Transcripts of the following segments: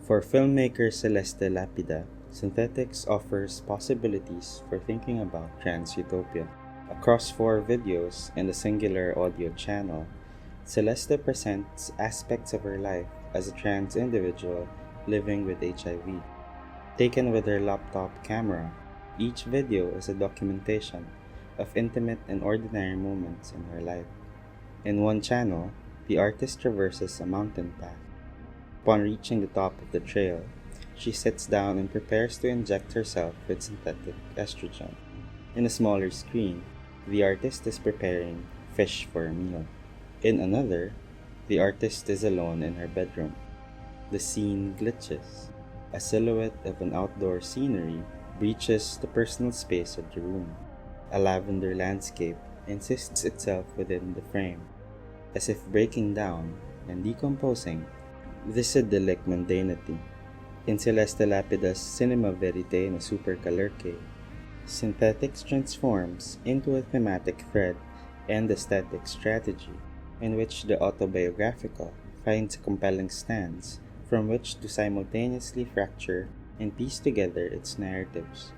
For filmmaker Celeste Lapida, synthetics offers possibilities for thinking about trans-utopia. Across 4 videos and a singular audio channel, Celeste presents aspects of her life as a trans individual living with HIV. Taken with her laptop camera, each video is a documentation of intimate and ordinary moments in her life. In one channel, the artist traverses a mountain path. Upon reaching the top of the trail, she sits down and prepares to inject herself with synthetic estrogen. In a smaller screen, the artist is preparing fish for a meal. In another, the artist is alone in her bedroom. The scene glitches. A silhouette of an outdoor scenery breaches the personal space of the room. A lavender landscape insists itself within the frame, as if breaking down and decomposing this idyllic mundanity. In Celeste Lapida's Cinema Verite na Super Calerque, synthetics transforms into a thematic thread and aesthetic strategy in which the autobiographical finds a compelling stance from which to simultaneously fracture and piece together its narratives.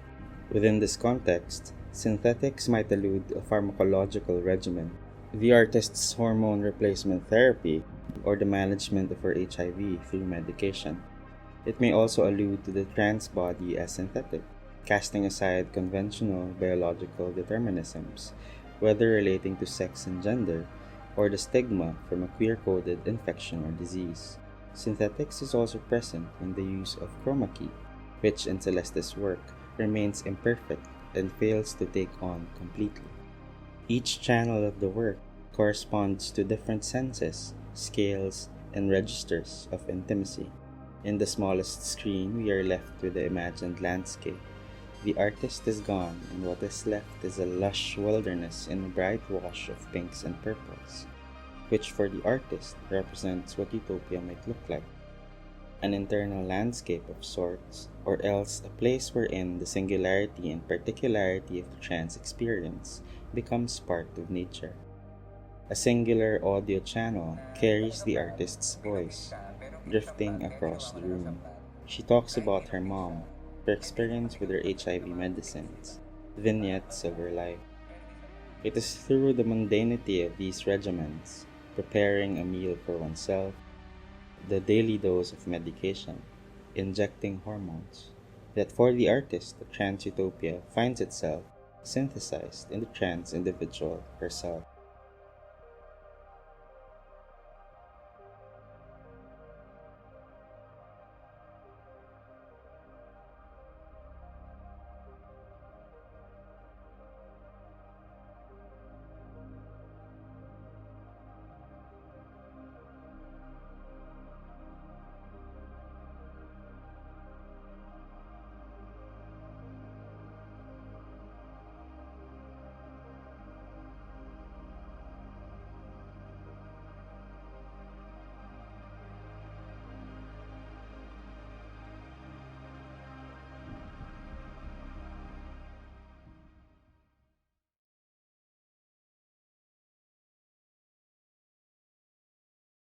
Within this context, synthetics might allude to a pharmacological regimen, the artist's hormone replacement therapy, or the management of her HIV through medication. It may also allude to the trans body as synthetic, casting aside conventional biological determinisms, whether relating to sex and gender, or the stigma from a queer-coded infection or disease. Synthetics is also present in the use of chroma key, which in Celeste's work remains imperfect and fails to take on completely. Each channel of the work corresponds to different senses, scales, and registers of intimacy. In the smallest screen, we are left with the imagined landscape. The artist is gone, and what is left is a lush wilderness in a bright wash of pinks and purples, which for the artist represents what utopia might look like. An internal landscape of sorts, or else a place wherein the singularity and particularity of the trans experience becomes part of nature. A singular audio channel carries the artist's voice, drifting across the room. She talks about her mom, her experience with her HIV medicines, vignettes of her life. It is through the mundanity of these regimens, preparing a meal for oneself, the daily dose of medication, injecting hormones, that for the artist the trans utopia finds itself synthesized in the trans individual herself.